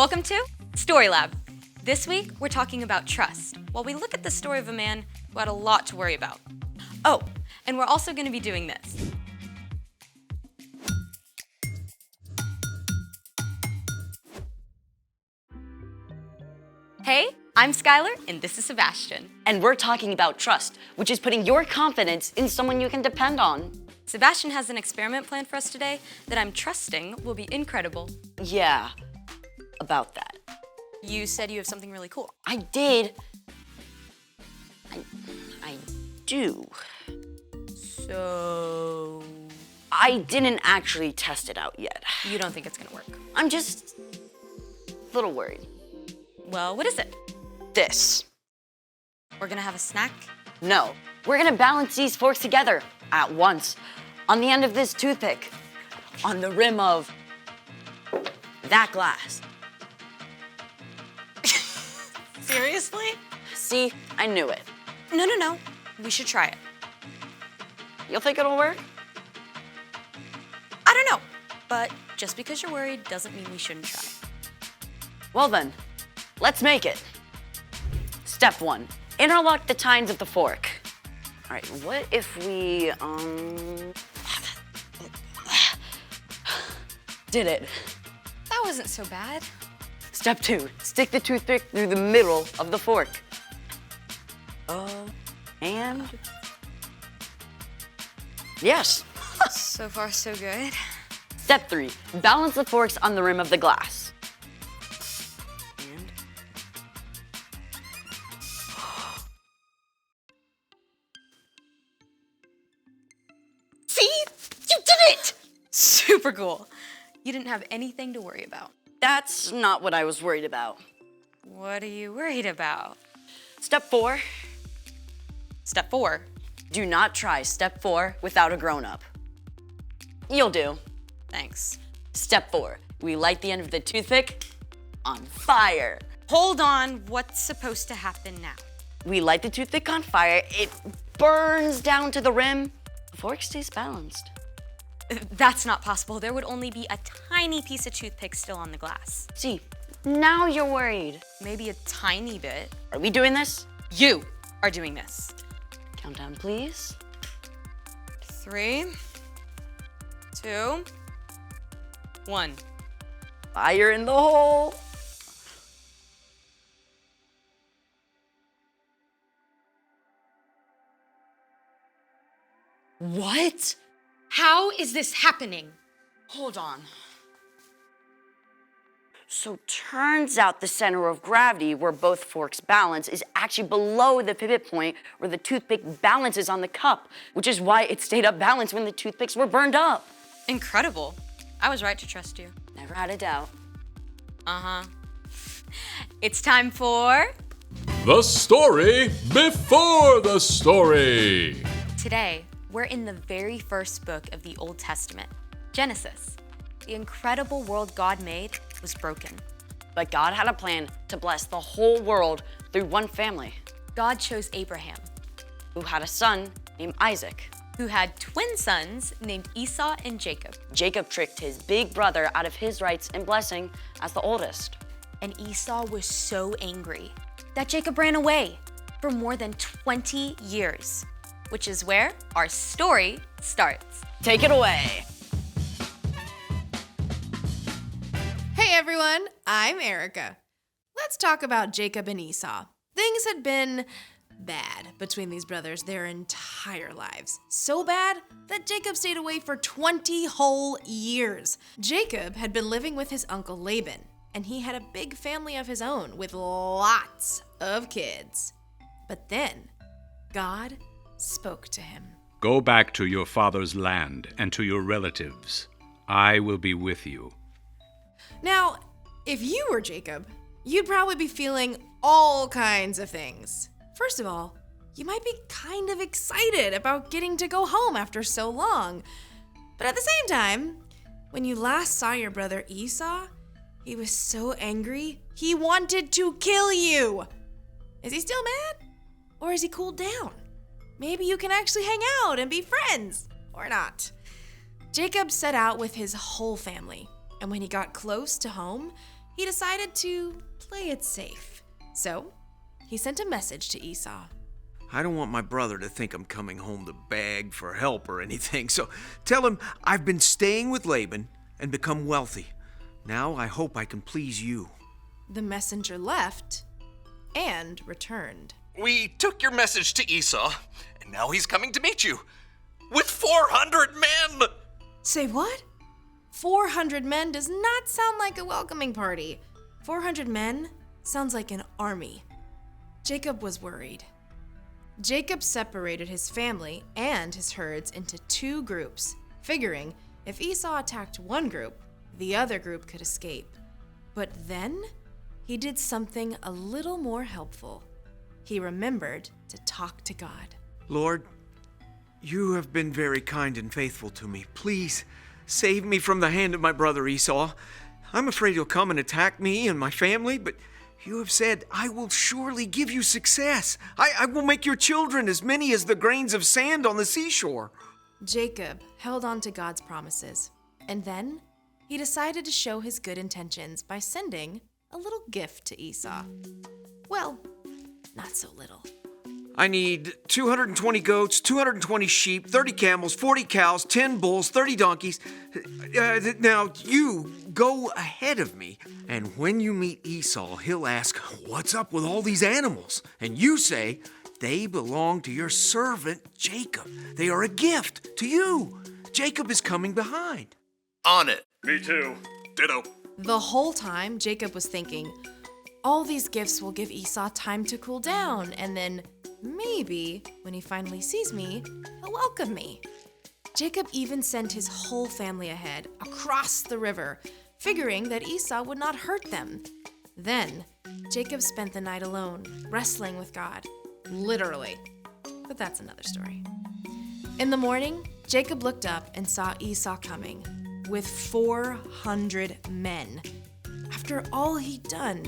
Welcome to Story Lab. This week, we're talking about trust, while we look at the story of a man who had a lot to worry about. Oh, and we're also going to be doing this. Hey, I'm Skylar, and this is Sebastian. And we're talking about trust, which is putting your confidence in someone you can depend on. Sebastian has an experiment planned for us today that I'm trusting will be incredible. Yeah, about that. You said you have something really cool. I did. I do. So... I didn't actually test it out yet. you don't think it's gonna work? I'm just a little worried. Well, what is it? This. We're gonna have a snack? No, we're gonna balance these forks together at once on the end of this toothpick, on the rim of that glass. Seriously? See, I knew it. No. We should try it. You'll think it'll work? I don't know, but just because you're worried doesn't mean we shouldn't try. Well then, let's make it. Step 1, interlock the tines of the fork. All right, what if we, did it. That wasn't so bad. Step 2, stick the toothpick through the middle of the fork. And yes. So far, so good. Step 3, balance the forks on the rim of the glass. And See? You did it! Super cool. You didn't have anything to worry about. that's not what I was worried about. What are you worried about? Step 4, Step 4. do not try step 4 without a grown-up. You'll do. Thanks. Step 4, we light the end of the toothpick on fire. Hold on, what's supposed to happen now? We light the toothpick on fire, it burns down to the rim, the fork stays balanced. That's not possible. There would only be a tiny piece of toothpick still on the glass. See, now you're worried. Maybe a tiny bit. Are we doing this? You are doing this. Countdown, please. 3, 2, 1. Fire in the hole. What? How is this happening? Hold on. So turns out the center of gravity where both forks balance is actually below the pivot point where the toothpick balances on the cup, which is why it stayed up balanced when the toothpicks were burned up. Incredible. I was right to trust you. Never had a doubt. Uh-huh. It's time for... The story before the story. Today, we're in the very first book of the Old Testament, Genesis. The incredible world God made was broken. But God had a plan to bless the whole world through one family, God chose Abraham, who had a son named Isaac. who had twin sons named Esau and Jacob. Jacob tricked his big brother out of his rights and blessing as the oldest. And Esau was so angry that Jacob ran away for more than 20 years, which is where our story starts. Take it away. Hey everyone, I'm Erica. Let's talk about Jacob and Esau. Things had been bad between these brothers their entire lives. So bad that Jacob stayed away for 20 whole years. Jacob had been living with his uncle Laban, and he had a big family of his own with lots of kids. But then, God spoke to him. Go back to your father's land and to your relatives. I will be with you. Now, if you were Jacob, you'd probably be feeling all kinds of things. First of all, you might be kind of excited about getting to go home after so long. But at the same time, when you last saw your brother Esau, he was so angry, he wanted to kill you. Is he still mad? Or has he cooled down? Maybe you can actually hang out and be friends, or not. Jacob set out with his whole family, and when he got close to home, he decided to play it safe. So, he sent a message to Esau. I don't want my brother to think I'm coming home to beg for help or anything, so tell him I've been staying with Laban and become wealthy. Now I hope I can please you. The messenger left and returned. We took your message to Esau, and now he's coming to meet you. With 400 men! Say what? 400 men does not sound like a welcoming party. 400 men sounds like an army. Jacob was worried. Jacob separated his family and his herds into 2 groups, figuring if Esau attacked one group, the other group could escape. But then he did something a little more helpful. He remembered to talk to God. Lord, you have been very kind and faithful to me. Please save me from the hand of my brother Esau. I'm afraid he'll come and attack me and my family, but you have said, I will surely give you success. I will make your children as many as the grains of sand on the seashore. Jacob held on to God's promises, and then he decided to show his good intentions by sending a little gift to Esau. Well, not so little. I need 220 goats, 220 sheep, 30 camels, 40 cows, 10 bulls, 30 donkeys. Now, you go ahead of me, and when you meet Esau, he'll ask, what's up with all these animals? And you say, they belong to your servant Jacob. They are a gift to you. Jacob is coming behind. On it. Me too. Ditto. The whole time, Jacob was thinking, all these gifts will give Esau time to cool down, and then maybe when he finally sees me, he'll welcome me. Jacob even sent his whole family ahead, across the river, figuring that Esau would not hurt them. Then, Jacob spent the night alone, wrestling with God. Literally. But that's another story. In the morning, Jacob looked up and saw Esau coming, with 400 men. After all he'd done,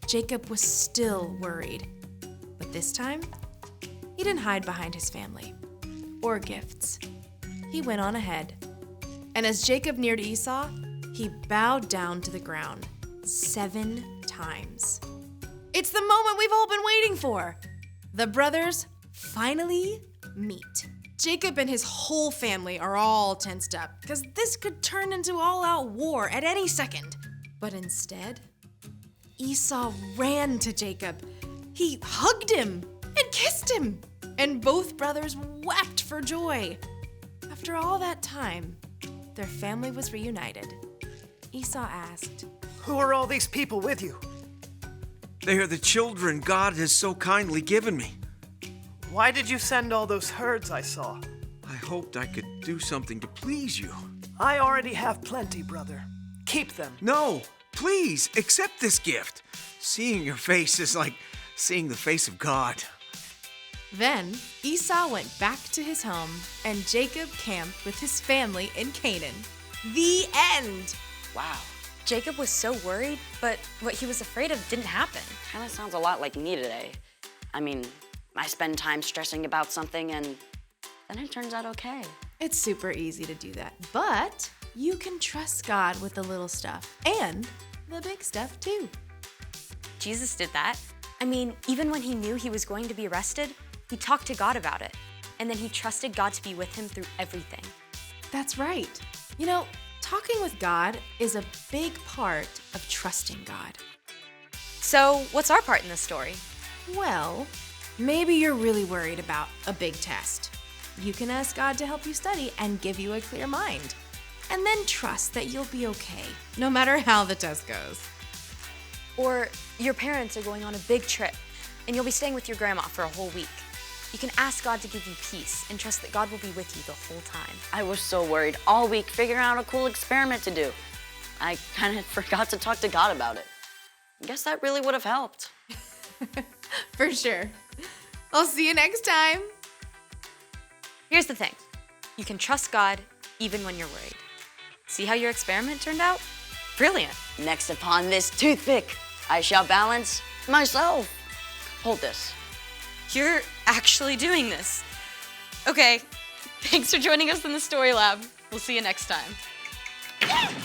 Jacob was still worried. But this time, he didn't hide behind his family or gifts. He went on ahead. And as Jacob neared Esau, he bowed down to the ground 7 times. It's the moment we've all been waiting for. The brothers finally meet. Jacob and his whole family are all tensed up because this could turn into all-out war at any second. But instead, Esau ran to Jacob. He hugged him and kissed him, and both brothers wept for joy. After all that time, their family was reunited. Esau asked, Who are all these people with you? They are the children God has so kindly given me. Why did you send all those herds I saw? I hoped I could do something to please you. I already have plenty, brother. Keep them. No, please, accept this gift. Seeing your face is like seeing the face of God. Then Esau went back to his home, and Jacob camped with his family in Canaan. The end! Wow. Jacob was so worried, but what he was afraid of didn't happen. Kind of sounds a lot like me today. I mean, I spend time stressing about something and then it turns out okay. It's super easy to do that, but you can trust God with the little stuff and the big stuff too. Jesus did that. I mean, even when he knew he was going to be arrested, he talked to God about it. And then he trusted God to be with him through everything. That's right. You know, talking with God is a big part of trusting God. So, what's our part in this story? Well, maybe you're really worried about a big test. You can ask God to help you study and give you a clear mind. And then trust that you'll be okay, no matter how the test goes. Or your parents are going on a big trip, and you'll be staying with your grandma for a whole week. You can ask God to give you peace and trust that God will be with you the whole time. I was so worried all week figuring out a cool experiment to do. I kind of forgot to talk to God about it. I guess that really would have helped. For sure. I'll see you next time. Here's the thing. You can trust God even when you're worried. See how your experiment turned out? Brilliant. Next upon this toothpick, I shall balance myself. Hold this. You're actually doing this. Okay, thanks for joining us in the Story Lab. We'll see you next time.